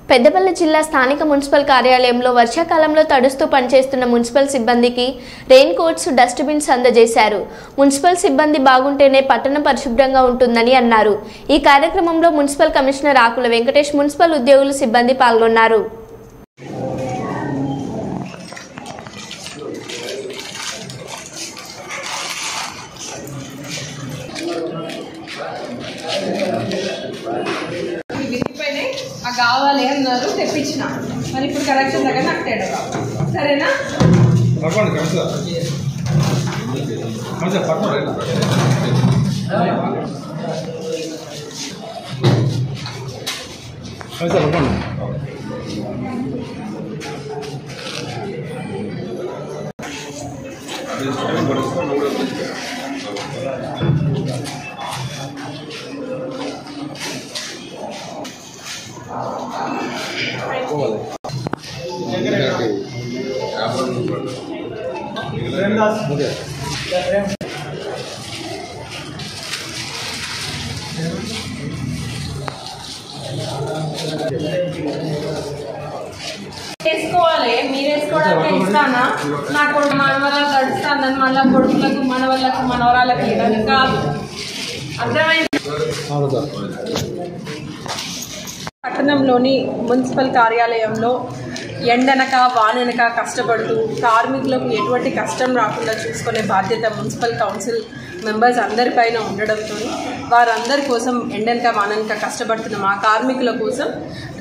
పెద్దపల్లి జిల్లా స్థానిక మున్సిపల్ కార్యాలయంలో వర్షాకాలంలో తడుస్తూ పనిచేస్తున్న మున్సిపల్ సిబ్బందికి రెయిన్ కోట్స్, డస్ట్బిన్స్ అందజేశారు. మున్సిపల్ సిబ్బంది బాగుంటేనే పట్టణం పరిశుభ్రంగా ఉంటుందని అన్నారు. ఈ కార్యక్రమంలో మున్సిపల్ కమిషనర్ ఆకుల వెంకటేష్, మున్సిపల్ ఉద్యోగులు, సిబ్బంది పాల్గొన్నారు. కావాలి అన్నారు, తెప్పించిన. మరి ఇప్పుడు కలెక్షన్ దగ్గర నాకు తేడా కావాలి. సరేనా? వేసుకోవాలి. మీరు వేసుకోవడానికి ఇస్తానా? నా కొడుకు మనవరాలు తడుస్తానని మళ్ళీ కొడుకులకు, మనవళ్ళకు, మనవరాలకి కాదు. అర్థమైంది? పట్టణంలోని మున్సిపల్ కార్యాలయంలో ఎండనక వాననక కష్టపడుతూ కార్మికులకు ఎటువంటి కష్టం రాకుండా చూసుకునే బాధ్యత మున్సిపల్ కౌన్సిల్ మెంబర్స్ అందరిపైన ఉండడంతో వారందరి కోసం ఎండనక వాననక కష్టపడుతున్న మా కార్మికుల కోసం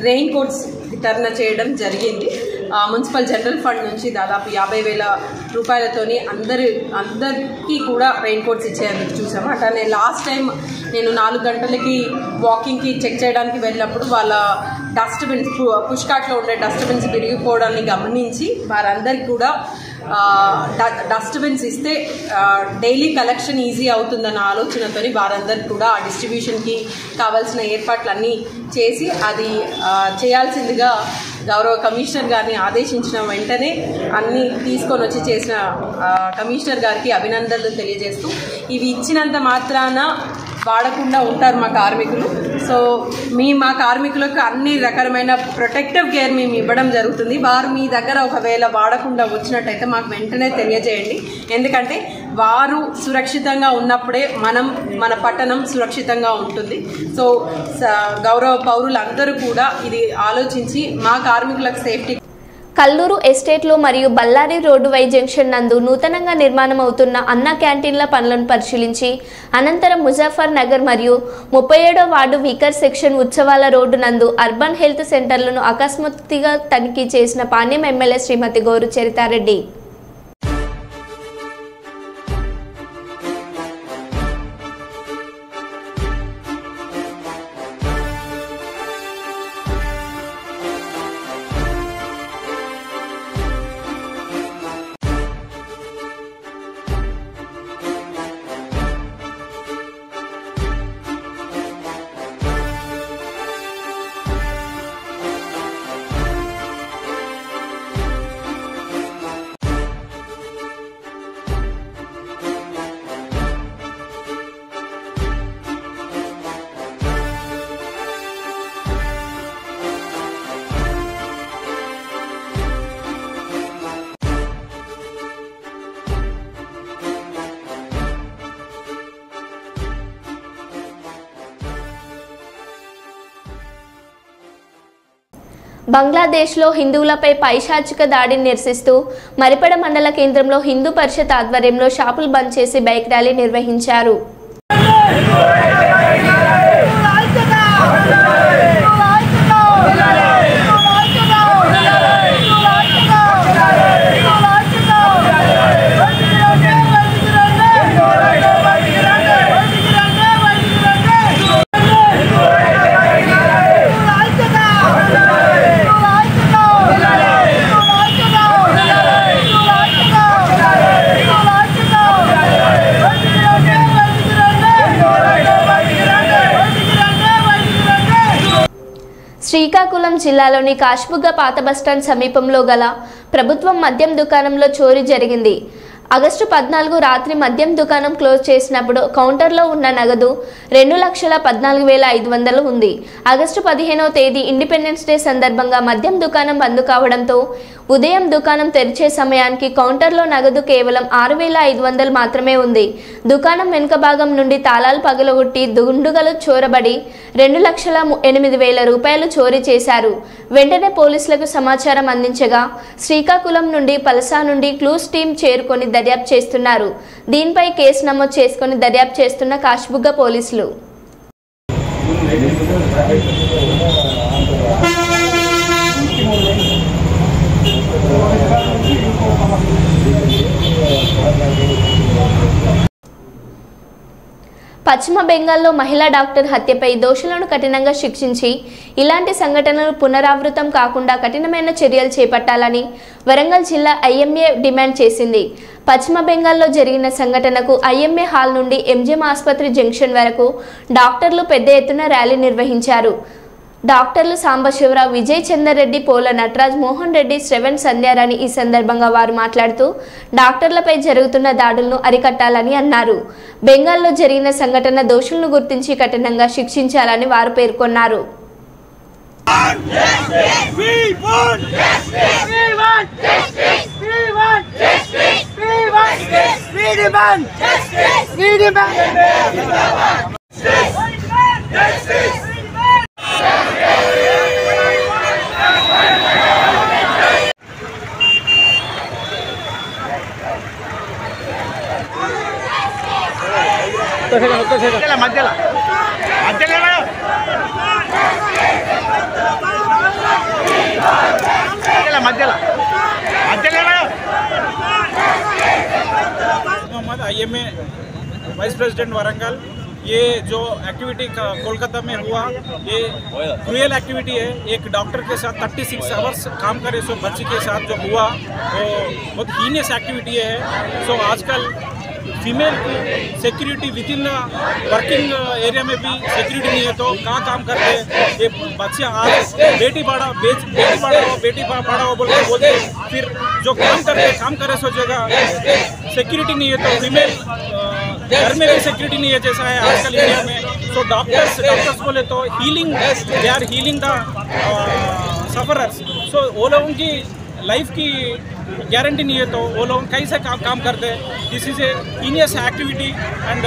రెయిన్ కోట్స్ వితరణ చేయడం జరిగింది. మున్సిపల్ జనరల్ ఫండ్ నుంచి దాదాపు 50,000 రూపాయలతోని అందరికీ కూడా రెయిన్ కోట్స్ ఇచ్చేందుకు చూసాము. అట్లానే లాస్ట్ టైం నేను 4 గంటలకి వాకింగ్కి చెక్ చేయడానికి వెళ్ళినప్పుడు వాళ్ళ డస్ట్బిన్స్, పుష్కాట్లో ఉండే డస్ట్బిన్స్ విరిగిపోవడాన్ని గమనించి వారందరికీ కూడా డస్ట్బిన్స్ ఇస్తే డైలీ కలెక్షన్ ఈజీ అవుతుందన్న ఆలోచనతో వారందరికీ కూడా ఆ డిస్ట్రిబ్యూషన్కి కావాల్సిన ఏర్పాట్లన్నీ చేసి అది చేయాల్సిందిగా గౌరవ కమిషనర్ గారిని ఆదేశించిన వెంటనే అన్నీ తీసుకొని వచ్చి చేసిన కమిషనర్ గారికి అభినందనలు తెలియజేస్తూ, ఇవి ఇచ్చినంత మాత్రాన వాడకుండా ఉంటారు మా కార్మికులు. సో మా కార్మికులకు అన్ని రకమైన ప్రొటెక్టివ్ కేర్ మేము ఇవ్వడం జరుగుతుంది. వారు మీ దగ్గర ఒకవేళ వాడకుండా వచ్చినట్టయితే మాకు వెంటనే తెలియజేయండి. ఎందుకంటే వారు సురక్షితంగా ఉన్నప్పుడే మన పట్టణం సురక్షితంగా ఉంటుంది. సో గౌరవ పౌరులందరూ కూడా ఇది ఆలోచించి మా కార్మికులకు సేఫ్టీ. కల్లూరు ఎస్టేట్లో మరియు బళ్ళారి రోడ్డు వై జంక్షన్ నందు నూతనంగా నిర్మాణం అవుతున్న అన్న క్యాంటీన్ల పనులను పరిశీలించి అనంతరం ముజాఫర్ నగర్ మరియు 37వ వార్డు వీకర్ సెక్షన్ ఉత్సవాల రోడ్డు నందు అర్బన్ హెల్త్ సెంటర్లను అకస్మాత్తుగా తనిఖీ చేసిన పాణ్యం ఎమ్మెల్యే శ్రీమతి గోరు చరితారెడ్డి. బంగ్లాదేశ్లో హిందువులపై పైశాచిక దాడిని నిరసిస్తూ మరిపడ మండల కేంద్రంలో హిందూ పరిషత్ ఆధ్వర్యంలో షాపులు బంద్ చేసి బైక్ ర్యాలీ నిర్వహించారు. శ్రీకాకుళం జిల్లాలోని కాశ్బుగ్గ పాత బస్టాండ్ సమీపంలో గల ప్రభుత్వం మద్యం దుకాణంలో చోరీ జరిగింది. ఆగస్టు 14 రాత్రి మద్యం దుకాణం క్లోజ్ చేసినప్పుడు కౌంటర్లో ఉన్న నగదు 2,14,500 ఉంది. ఆగస్టు 15వ తేదీ ఇండిపెండెన్స్ డే సందర్భంగా మద్యం దుకాణం బంద్ కావడంతో ఉదయం దుకాణం తెరిచే సమయానికి కౌంటర్లో నగదు కేవలం 6,500 మాత్రమే ఉంది. దుకాణం వెనుక భాగం నుండి తాళాలు పగలగొట్టి దుండుగలు చోరబడి 2,08,000 రూపాయలు చోరీ చేశారు. వెంటనే పోలీసులకు సమాచారం అందించగా శ్రీకాకుళం నుండి పలసా నుండి క్లూస్ టీం చేరుకొని దర్యాప్తు చేస్తున్నారు. దీనిపై కేసు నమోదు చేసుకుని దర్యాప్తు చేస్తున్న కాశీబుగ్గ పోలీసులు. పశ్చిమ బెంగాల్లో మహిళా డాక్టర్ హత్యపై దోషులను కఠినంగా శిక్షించి ఇలాంటి సంఘటనలు పునరావృతం కాకుండా కఠినమైన చర్యలు చేపట్టాలని వరంగల్ జిల్లా ఐఎంఏ డిమాండ్ చేసింది. పశ్చిమ బెంగాల్లో జరిగిన సంఘటనకు ఐఎంఏ హాల్ నుండి ఎంజిఎం ఆసుపత్రి జంక్షన్ వరకు డాక్టర్లు పెద్ద ఎత్తున ర్యాలీ నిర్వహించారు. డాక్టర్లు సాంబశివరావు, విజయ్ చందర్ రెడ్డి, పోల నటరాజ్, మోహన్ రెడ్డి, శ్రవణ్, సంధ్యారాణి ఈ సందర్భంగా వారు మాట్లాడుతూ డాక్టర్లపై జరుగుతున్న దాడులను అరికట్టాలని అన్నారు. బెంగాల్లో జరిగిన సంఘటన దోషులను గుర్తించి కఠినంగా శిక్షించాలని వారు పేర్కొన్నారు. Mohammed IMA vice president Warangal. ये जो एक्टिविटी कोलकाता में हुआ ये क्रूएल एक्टिविटी है। एक डॉक्टर के साथ 36 आवर्स काम करे सो बच्ची के साथ जो हुआ वो बहुत हीनियस एक्टिविटी है। सो आजकल फीमेल की security with in working area में भी सिक्योरिटी नहीं है तो कहाँ काम करते हैं ये बच्चे। आज बेटी पढ़ाओ बोल के बोलते फिर जो काम करते काम करे सो जगह सिक्योरिटी नहीं है तो फीमेल घर में भी सिक्योरिटी नहीं है जैसा है आजकल इंडिया में। तो डॉक्टर्स बोले तो healing they are healing the sufferers. So वो लोगों की लाइफ की गारंटी नहीं है तो वो लोग कैसे काम करते हैं। This is a heinous activity and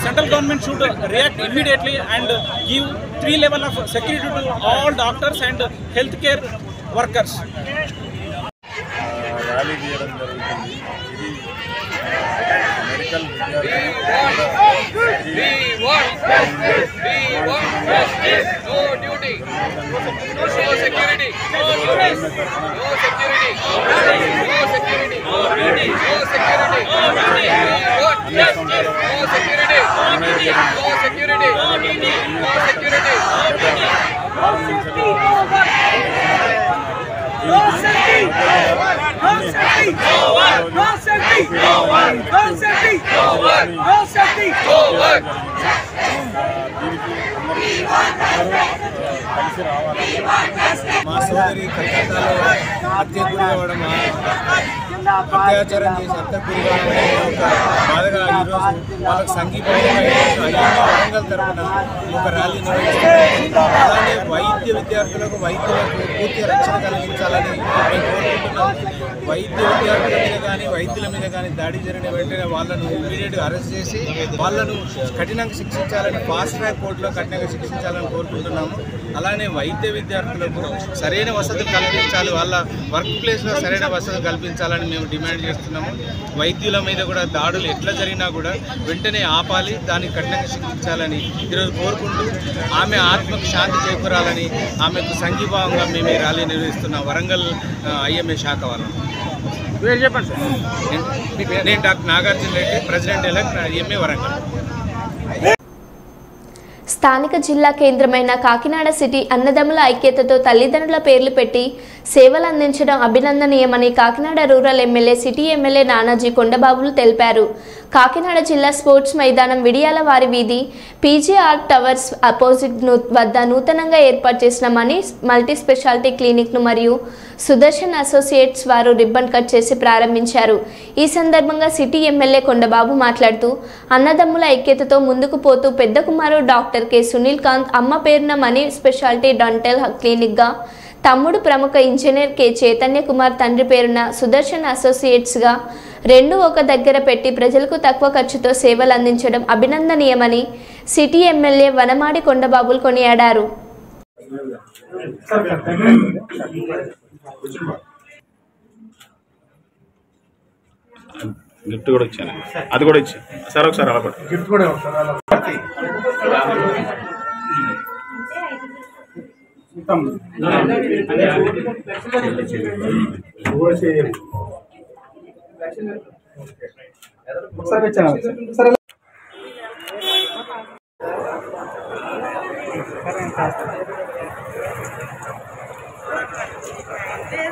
central government should react immediately and give 3 level of security to all doctors and health care workers. Rally చేయడం జరుగుతుంది। ఇది మెడికల్ కలిసి రావాలి। మా సోదరి కలకత్తాలో హత్యకు గురవడం, అత్యాచారం చేసి హత్యకు గురవడం ఒక బాధగా ఈరోజు వాళ్ళకు సంఘీభావంగా వరంగల్ తరఫున ఒక ర్యాలీ నిర్వహిస్తున్నాం। అలానే వైద్య విద్యార్థులకు వైద్యులకు పూర్తి రక్షణ కలిగించాలని మేము కోరుకుంటున్నాం। వైద్య విద్యార్థుల మీద కానీ వైద్యుల మీద కానీ దాడి జరిగిన వెంటనే వాళ్ళను ఇమీడియట్గా అరెస్ట్ చేసి వాళ్ళను కఠినంగా శిక్షించాలని ఫాస్ట్ ట్రాక్ కోర్టులో కఠినంగా శిక్షించాలని కోరుకుంటున్నాము। అలానే వైద్య విద్యార్థులకు సరైన వసతులు కల్పించాలి, వాళ్ళ వర్క్ ప్లేస్లో సరైన వసతులు కల్పించాలని మేము డిమాండ్ చేస్తున్నాము। వైద్యుల మీద కూడా దాడులు ఎట్లా జరిగినా కూడా వెంటనే ఆపాలి, దాన్ని కఠినంగా శిక్షించాలని ఈరోజు కోరుకుంటూ ఆమె ఆత్మకు శాంతి చేకూరాలని ఆమెకు సంఘీభావంగా మేము ఈ ర్యాలీ నిర్వహిస్తున్నాం వరంగల్ IMA శాఖ వాళ్ళు। చెప్పండి సార్। నేను doctor Nagarjuna Reddy, president elect IMA Warangal. స్థానిక జిల్లా కేంద్రమైన కాకినాడ సిటీ అన్నదమ్ముల ఐక్యతతో తల్లిదండ్రుల పేర్లు పెట్టి సేవలు అందించడం అభినందనీయమని Kakinada rural MLA city MLA Nanaji కొండబాబులు తెలిపారు. కాకినాడ జిల్లా స్పోర్ట్స్ మైదానం విడియాల వారి వీధి పీజీఆర్ టవర్స్ అపోజిట్ వద్ద నూతనంగా ఏర్పాటు చేసిన మల్టీ స్పెషాలిటీ క్లినిక్ను మరియు సుదర్శన్ అసోసియేట్స్ వారు రిబ్బన్ కట్ చేసి ప్రారంభించారు. ఈ సందర్భంగా సిటీ ఎమ్మెల్యే కొండబాబు మాట్లాడుతూ అన్నదమ్ముల ఐక్యతతో ముందుకు పోతూ పెద్ద కుమారు డాక్టర్ కె సునీల్ కాంత్ అమ్మ పేరున మనీ స్పెషాలిటీ డెంటల్ క్లినిక్గా, తమ్ముడు ప్రముఖ ఇంజనీర్ కె చైతన్య కుమార్ తండ్రి పేరున సుదర్శన్ అసోసియేట్స్గా రెండు ఒక దగ్గర పెట్టి ప్రజలకు తక్కువ ఖర్చుతో సేవలు అందించడం అభినందనీయమని సిటీ ఎమ్మెల్యే వనమాడి కొండబాబులు కొనియాడారు. గిఫ్ట్ కూడా ఇచ్చాను, అది కూడా ఇచ్చాను సార్. ఒకసారి అలా గిఫ్ట్ కూడా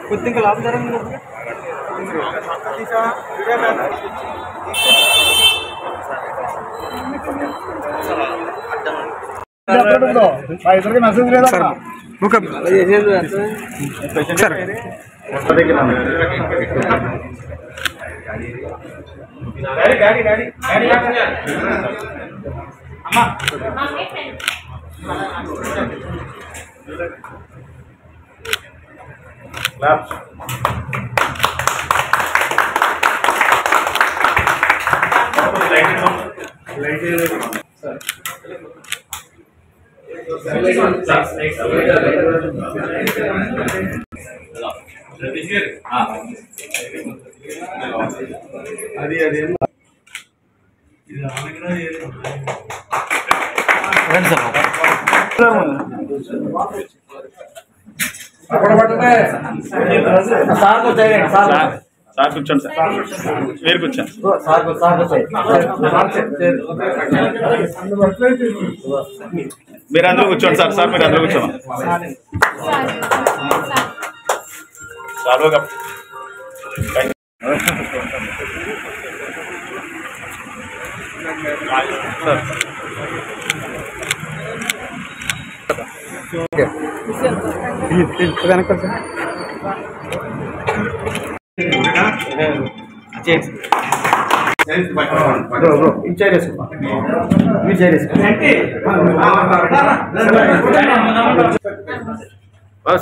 కొద్దిగా లాభదారం మెసేజ్ లేదా సార్? సార్ కూర్చోండి సార్, మీరు కూర్చోండి. మీరు అందరూ కూర్చోండి సార్. సార్ మీరు అందరూ కూర్చోండి. చాలు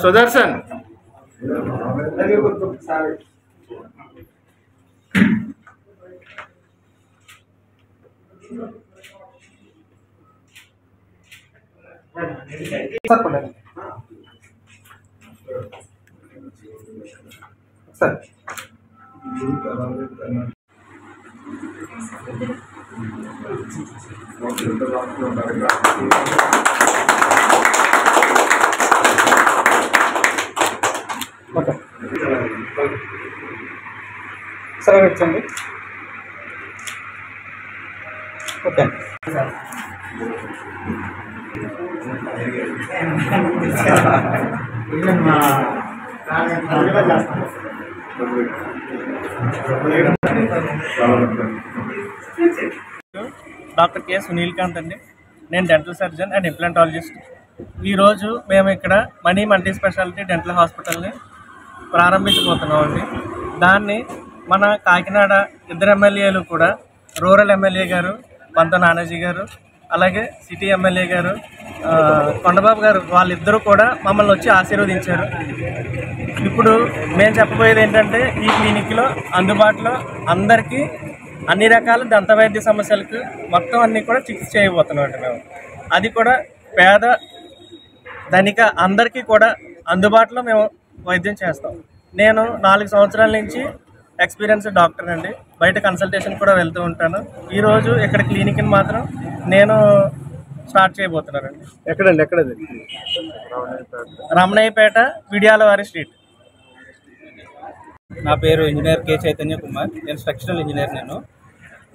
సుదర్శన్ సార్ సరే వచ్చండి. Okay doctor K Sunil Kanth అండి. నేను డెంటల్ సర్జన్ అండ్ ఇంప్లాంటాలజిస్ట్. ఈరోజు మేము ఇక్కడ మనీ మల్టీ స్పెషాలిటీ డెంటల్ హాస్పిటల్ని ప్రారంభించబోతున్నామండి. దాన్ని మన కాకినాడ ఇద్దరు ఎమ్మెల్యేలు కూడా, రూరల్ ఎమ్మెల్యే గారు పంత నానాజీ గారు, అలాగే సిటీ ఎమ్మెల్యే గారు కొండబాబు గారు, వాళ్ళిద్దరూ కూడా మమ్మల్ని వచ్చి ఆశీర్వదించారు. ఇప్పుడు మేము చెప్పబోయేది ఏంటంటే, ఈ క్లినిక్లో అందుబాటులో అందరికీ అన్ని రకాల దంత వైద్య సమస్యలకు మొత్తం అన్నీ కూడా చికిత్స చేయబోతున్నాం అండి మేము. అది కూడా పేద ధనిక అందరికీ కూడా అందుబాటులో మేము వైద్యం చేస్తాం. నేను 4 సంవత్సరాల నుంచి ఎక్స్పీరియన్స్ డాక్టర్ అండి. బయట కన్సల్టేషన్ కూడా వెళ్తూ ఉంటాను. ఈరోజు ఇక్కడ క్లినిక్ని మాత్రం నేను స్టార్ట్ చేయబోతున్నానండి. ఎక్కడండి? ఎక్కడది? రమణయ్యపేట, విడియాలవారి స్ట్రీట్. నా పేరు ఇంజనీర్ కె చైతన్య కుమార్. నేను స్ట్రక్చరల్ ఇంజనీర్.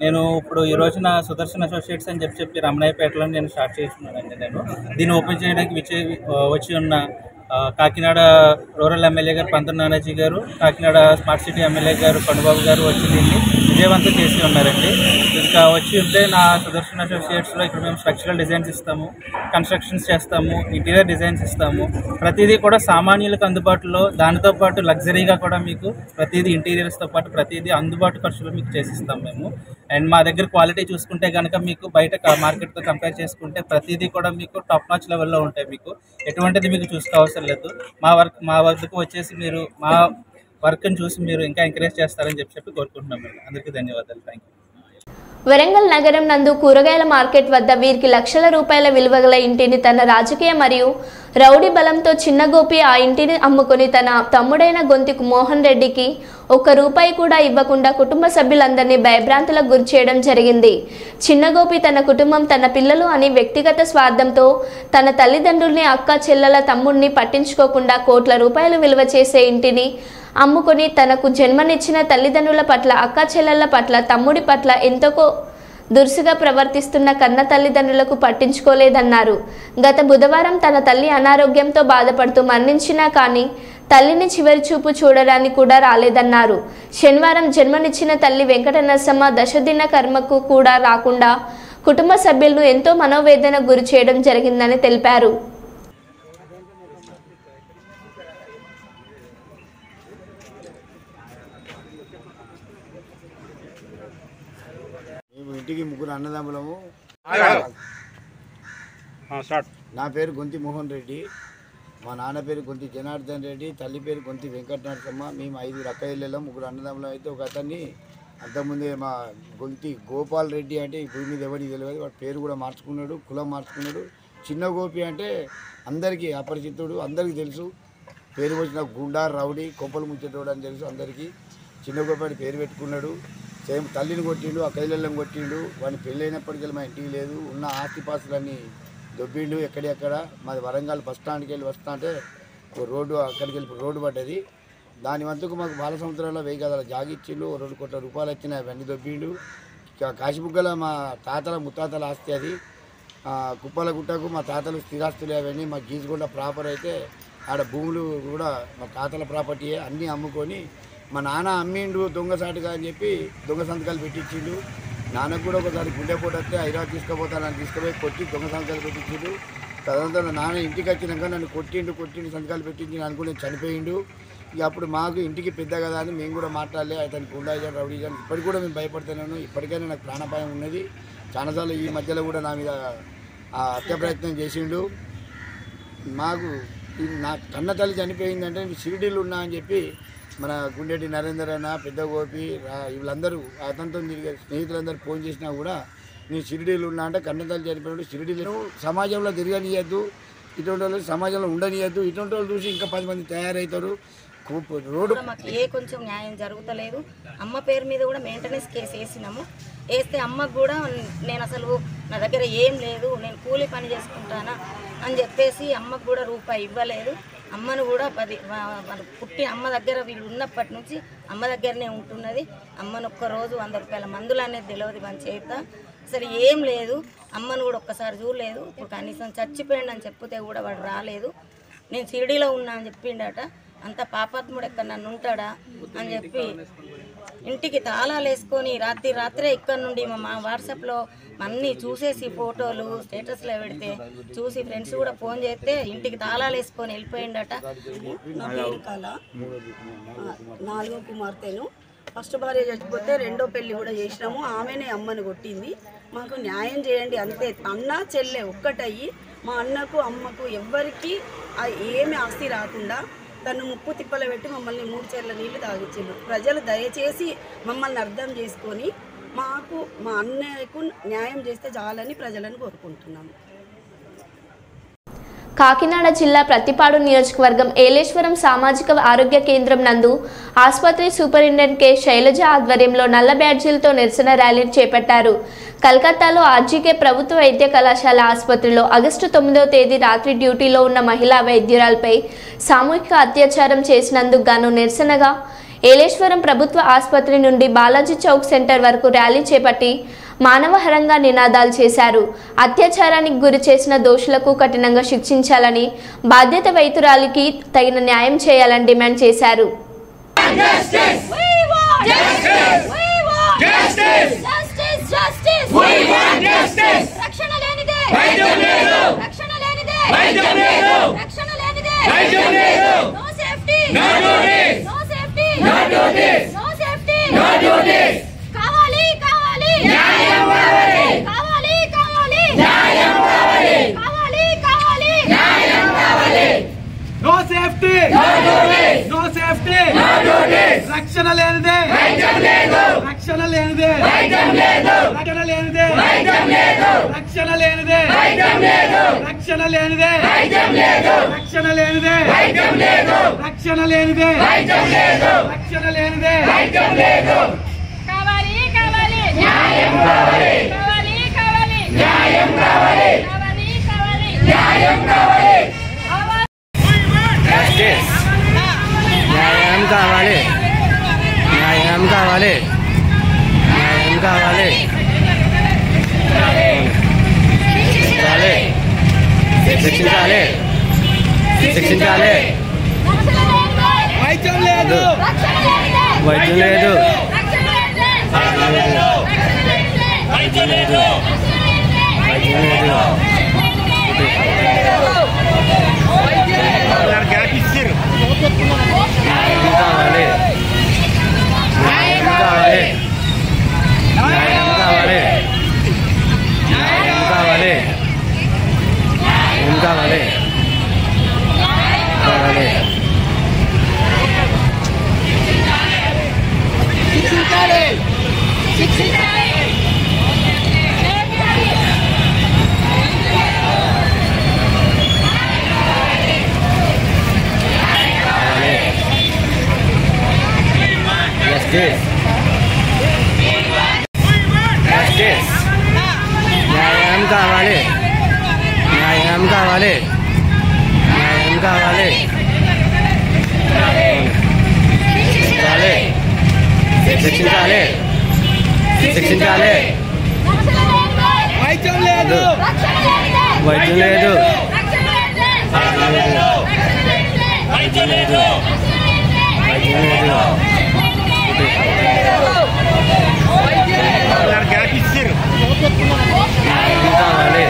నేను ఇప్పుడు ఈ రోజున సుదర్శన్ అసోసియేట్స్ అని చెప్పి రమణయ్యపేటలో నేను స్టార్ట్ చేస్తున్నానండి. నేను దీన్ని ఓపెన్ చేయడానికి వచ్చి ఉన్న కాకినాడ రూరల్ ఎమ్మెల్యే గారు పంతన్ నానాజీ గారు, కాకినాడ స్మార్ట్ సిటీ ఎమ్మెల్యే గారు కొండబాబు గారు వచ్చి దీన్ని విజయవంతం చేసి ఉన్నారండి. ఇంకా వచ్చి ఉంటే నా సుదర్శన్ అసోసియేట్స్లో ఇక్కడ మేము స్ట్రక్చరల్ డిజైన్స్ ఇస్తాము, కన్స్ట్రక్షన్స్ చేస్తాము, ఇంటీరియర్ డిజైన్స్ ఇస్తాము. ప్రతిదీ కూడా సామాన్యులకు అందుబాటులో, దానితో పాటు లగ్జరీగా కూడా మీకు ప్రతిదీ ఇంటీరియర్స్తో పాటు ప్రతిదీ అందుబాటు ఖర్చులో మీకు చేసిస్తాము మేము. అండ్ మా దగ్గర క్వాలిటీ చూసుకుంటే కనుక మీకు బయట మార్కెట్తో కంపేర్ చేసుకుంటే ప్రతిదీ కూడా మీకు టాప్ నాచ్ లెవెల్లో ఉంటాయి. మీకు ఎటువంటిది మీకు చూసుకోవసరం లేదు. మా వద్దకు వచ్చేసి మీరు మా వర్క్ని చూసి మీరు ఇంకా ఎంకరేజ్ చేస్తారని చెప్పి కోరుకుంటున్నాం. అందరికీ ధన్యవాదాలు. Thank you. వరంగల్ నగరం నందు కూరగాయల మార్కెట్ వద్ద వీరికి లక్షల రూపాయల విలువగల ఇంటిని తన రాజకీయ మరియు రౌడీ బలంతో చిన్న గోపి ఆ ఇంటిని అమ్ముకొని తన తమ్ముడైన గొంతుకు మోహన్ రెడ్డికి ₹1 కూడా ఇవ్వకుండా కుటుంబ సభ్యులందరినీ భయభ్రాంతులకు గురి చేయడం జరిగింది. చిన్న గోపి తన కుటుంబం, తన పిల్లలు అని వ్యక్తిగత స్వార్థంతో తన తల్లిదండ్రుల్ని, అక్క చెల్లెల, తమ్ముడిని పట్టించుకోకుండా కోట్ల రూపాయలు విలువ చేసే ఇంటిని అమ్ముకొని తనకు జన్మనిచ్చిన తల్లిదండ్రుల పట్ల, అక్క చెల్లెళ్ల పట్ల, తమ్ముడి పట్ల ఎంతో దురుసుగా ప్రవర్తిస్తున్న కన్న తల్లిదండ్రులకు పట్టించుకోలేదన్నారు. గత బుధవారం తన తల్లి అనారోగ్యంతో బాధపడుతూ మరణించినా కానీ తల్లిని చివరి చూపు చూడడానికి కూడా రాలేదన్నారు. శనివారం జన్మనిచ్చిన తల్లి వెంకట నరసమ్మ దశదిన కర్మకు కూడా రాకుండా కుటుంబ సభ్యులను ఎంతో మనోవేదన గురి చేయడం జరిగిందని తెలిపారు. ఇంటికి 3 అన్నదమ్ములము. నా పేరు గొంతి మోహన్ రెడ్డి, మా నాన్న పేరు గొంతి జనార్దన్ రెడ్డి, తల్లి పేరు గొంతి వెంకట నరసమ్మ. మేము 5 అక్కయ్యలం, 3 అన్నదమ్ములం. అయితే ఒక అతన్ని అంతకుముందే మా గొంతి గోపాల్ రెడ్డి అంటే ఈ భూమి మీద ఎవరికి తెలియదు, వాడి పేరు కూడా మార్చుకున్నాడు, కులం మార్చుకున్నాడు. చిన్న గోపి అంటే అందరికీ అపరిచితుడు, అందరికీ తెలుసు. పేరు వచ్చిన గుండా, రౌడీ, కొప్పలు ముచ్చేటోడు అని తెలుసు అందరికీ. చిన్న గోపి అని పేరు పెట్టుకున్నాడు. సేమ్ తల్లిని కొట్టిండు, ఆ కైలెల్లం కొట్టిండు. వాడిని పెళ్ళైనప్పటికీ మా ఇంటికి లేదు, ఉన్న ఆస్తిపాస్తులన్నీ దొబ్బిండు. ఎక్కడెక్కడ మాది వరంగల్ బస్ స్టాండ్కి వెళ్ళి వస్తా అంటే రోడ్డు అక్కడికి వెళ్ళి రోడ్డు పడ్డది. దాని వంతుకు మాకు బాల సంవత్సరాల్లో 1000 గదాల జాగిచ్చిండు, 2 కోట్ల రూపాయలు వచ్చినాయి, అవన్నీ దొబ్బిండు. కాశీబుగ్గల మా తాతల ముత్తాతల ఆస్తి అది. కుప్పల గుట్టకు మా తాతలు స్థిరాస్తులు అవన్నీ. మా గీజుగొండ ప్రాపర్ అయితే ఆడ భూములు కూడా మా తాతల ప్రాపర్టీయే, అన్నీ అమ్ముకొని మా నాన్న అమ్మిండు దొంగసాటుగా అని చెప్పి దొంగ సంతకాలు పెట్టించిండు. నాన్నకు కూడా ఒకసారి గుండెపోటు వస్తే హైదరాబాద్ తీసుకుపోతానని తీసుకుపోయి కొట్టి దొంగ సంతకాలు పెట్టించిండు. తదనంతరం నాన్న ఇంటికి వచ్చినాక నన్ను కొట్టిండు సంతకాలు పెట్టించి అనుకుని చనిపోయిండు. ఇక అప్పుడు మాకు ఇంటికి పెద్ద కదా అని మేము కూడా మాట్లాడలే. అతనికి గుండాయిజాను, రౌడీజాను ఇప్పటికి కూడా మేము భయపడుతున్నాను. ఇప్పటికైనా నాకు ప్రాణాపాయం ఉన్నది. చాలాసార్లు ఈ మధ్యలో కూడా నా మీద హత్య ప్రయత్నం చేసిండు. మాకు నా కన్న తల్లి చనిపోయిందంటే షిరిడీలు ఉన్నా అని చెప్పి మన గుండెటి నరేందర్ అన్న, పెద్ద గోపి, వీళ్ళందరూ అతనితో తిరిగే స్నేహితులందరూ ఫోన్ చేసినా కూడా నేను షిరిడీలు ఉన్నా అంటే కన్న తల్లి చనిపోయినప్పుడు షిరిడీలు సమాజంలో తిరగనియద్దు, ఇటువంటి వాళ్ళు సమాజంలో ఉండనియద్దు. ఇటువంటి వాళ్ళు చూసి ఇంకా 10 మంది తయారవుతారు. రోడ్డు మాకు కొంచెం న్యాయం జరుగుతలేదు. అమ్మ పేరు మీద కూడా మెయింటెనెన్స్ కేసు వేసినాము. వేస్తే అమ్మకు కూడా నేను అసలు నా దగ్గర ఏం లేదు, నేను కూలి పని చేసుకుంటానా అని చెప్పేసి అమ్మకు కూడా రూపాయి ఇవ్వలేదు. అమ్మను కూడా పుట్టి అమ్మ దగ్గర వీళ్ళు ఉన్నప్పటి నుంచి అమ్మ దగ్గరనే ఉంటున్నది. అమ్మను ఒక్కరోజు 100 రూపాయల మందులు అనేది తెలియదు మన చేత. అసలు ఏం లేదు. అమ్మను కూడా ఒక్కసారి చూడలేదు. ఇప్పుడు కనీసం చచ్చిపోయిండు అని చెప్తే కూడా వాడు రాలేదు. నేను షిరిడీలో ఉన్నా అని చెప్పిండట. అంత పాపాత్ముడు ఎక్కడ నన్ను ఉంటాడా అని చెప్పి ఇంటికి తాళాలు వేసుకొని రాత్రే ఇక్కడ నుండి మా వాట్సాప్లో అన్నీ చూసేసి ఫోటోలు స్టేటస్లో పెడితే చూసి ఫ్రెండ్స్ కూడా ఫోన్ చేస్తే ఇంటికి తాళాలు వేసుకొని వెళ్ళిపోయిండట. నా పేరు కళ, 4వ కుమార్తెను. ఫస్ట్ భార్య చచ్చిపోతే 2వ పెళ్లి కూడా చేసినాము. ఆమెనే అమ్మని కొట్టింది. మాకు న్యాయం చేయండి అంతే. అన్న చెల్లె ఒక్కటయ్యి మా అన్నకు అమ్మకు ఎవ్వరికి ఏమి ఆస్తి రాకుండా తను ముప్పు తిప్పలు పెట్టి మమ్మల్ని 3 చెర్ల నీళ్లు తాగించారు. ప్రజలు దయచేసి మమ్మల్ని అర్థం చేసుకొని మాకు మా అన్నయ్యకు న్యాయం చేస్తే చాలని ప్రజలను కోరుకుంటున్నాము. కాకినాడ జిల్లా ప్రతిపాడు నియోజకవర్గం ఏలేశ్వరం సామాజిక ఆరోగ్య కేంద్రం నందు ఆసుపత్రి సూపరింటెండెంట్ కె శైలజ ఆధ్వర్యంలో నల్ల బ్యాడ్జీలతో నిరసన ర్యాలీని చేపట్టారు. కలకత్తాలో ఆర్జీకే ప్రభుత్వ వైద్య కళాశాల ఆసుపత్రిలో ఆగస్టు 9వ తేదీ రాత్రి డ్యూటీలో ఉన్న మహిళా వైద్యురాలపై సామూహిక అత్యాచారం చేసినందుకు గాను నిరసనగా ఏలేశ్వరం ప్రభుత్వ ఆసుపత్రి నుండి బాలాజీ చౌక్ సెంటర్ వరకు ర్యాలీ చేపట్టి మానవహరంగా నినాదాలు చేశారు. అత్యాచారానికి గురి చేసిన దోషులకు కఠినంగా శిక్షించాలని, బాధ్యత వైతురాలికి తగిన న్యాయం చేయాలని డిమాండ్ చేశారు. No safety. No safety. రక్షణ లేనిదే రక్షణ లేనిదే రక్షణ లేనిదే రక్షణ లేనిదే రక్షణ లేనిదే రక్షణ లేనిదే రక్షణ లేనిదే రక్షణ లేనిదే కావాలి కావాలి న్యాయం కావాలి కావాలి కావాలి న్యాయం కావాలి కావాలి కావాలి న్యాయం కావాలి న్యాయం కావాలి న్యాయం కావాలి న్యాయం కావాలి శిక్షించాలి శిక్షించాలి వైద్యం లేదు వైద్యం లేదు వైద్యం లేదు వైద్యం లేదు న్యాయం కావాలి న్యాయం కావాలి న్యాయం కావాలి న్యాయం కావాలి న్యాయం కావాలి కావాలి శిక్షించాలి శిక్షించాలి Justice. Justice. న్యాయం కావాలి న్యాయం కావాలి న్యాయం కావాలి శిక్షించాలి శిక్షించాలి శిక్షించాలి వైద్యం లేదు వైద్యం లేదు వైద్యం లేదు వైద్యం లేదు న్యాయం కావాలి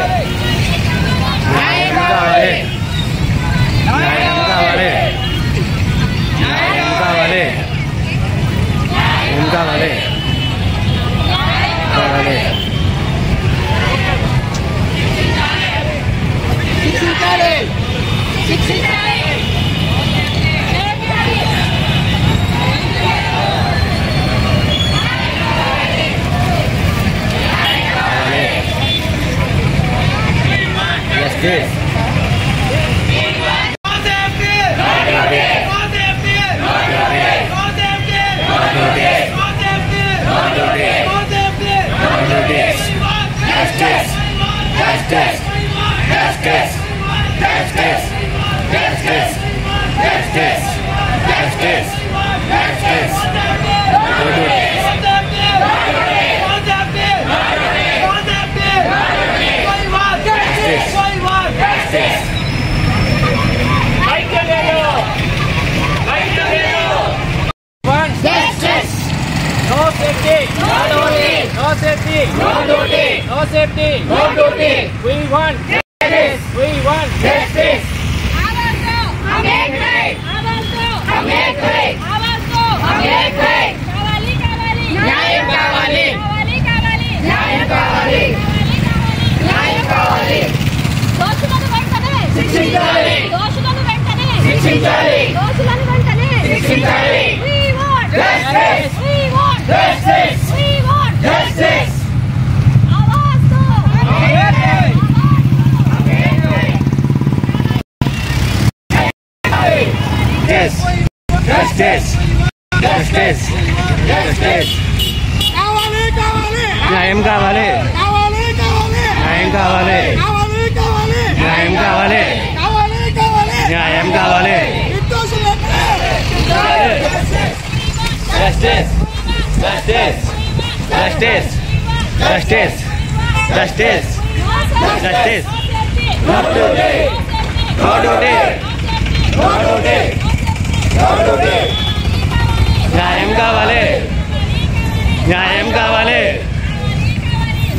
న్యాయం కావాలి న్యాయం కావాలి న్యాయం కావాలి న్యాయం కావాలి కావాలి శిక్షించాలి శిక్షించాలి Justice. No safety. No duty. We want justice. We want justice. हम एक हैं. हम एक हैं. हम एक हैं. न्याय कावाली. न्याय कावाली. न्याय कावाली. దోషులను వెంటనే శిక్షించాలి. దోషులను వెంటనే శిక్షించాలి. దోషులను వెంటనే శిక్షించాలి. We want justice. We want justice. We want justice. Justice. Justice. Justice. కావాలి కావాలి. న్యాయం కావాలి. కావాలి కావాలి. న్యాయం కావాలి. కావాలి కావాలి. న్యాయం కావాలి. కావాలి కావాలి. న్యాయం కావాలి. Justice. Justice. Justice. Justice. Justice. Justice. Justice. No duty. No duty. No duty. No duty. న్యాయం కావాలి. న్యాయం కావాలి.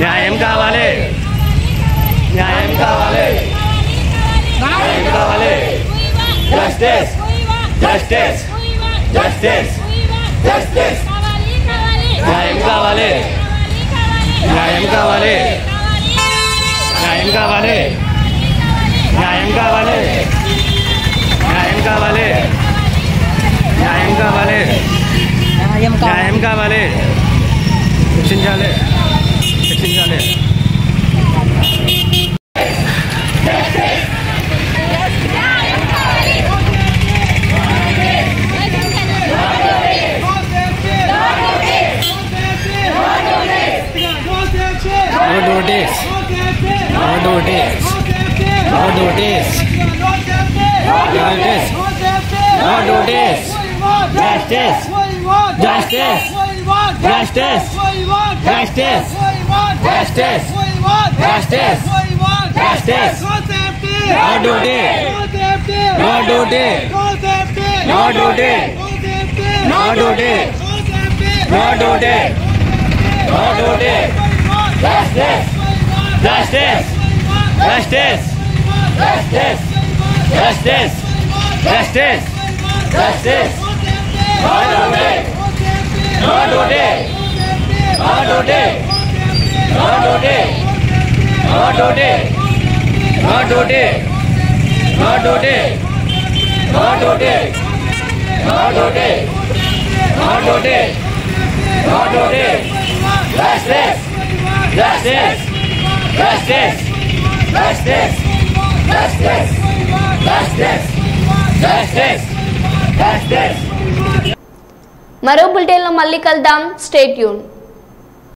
న్యాయం కావాలి. న్యాయం కావాలి. న్యాయం కావాలి. Justice. Justice. Justice. Justice. న్యాయం కావాలి. న్యాయం కావాలి. న్యాయం కావాలి. న్యాయం కావాలి. న్యాయం కావాలి. న్యాయం కావాలి. న్యాయం కావాలి. శిక్షించాలి. శిక్షించాలి. No duties. No duties. No duties. No duties. No duties. Justice. Justice. Justice. Justice. Justice. Justice. Justice. No duty. No duty. No duty. No duty. No duty. No duty. Justice. Justice. Justice. Justice. Justice. Justice. Justice. No duty. No duty. No duty. No duty. No duty. No duty. No duty. No duty. No duty. No duty. No duty. Justice. Justice. Justice. Justice. Justice. Justice. Justice. Justice. మరో బులెటిన్లో మళ్ళీ కలుద్దాం. Stay tune.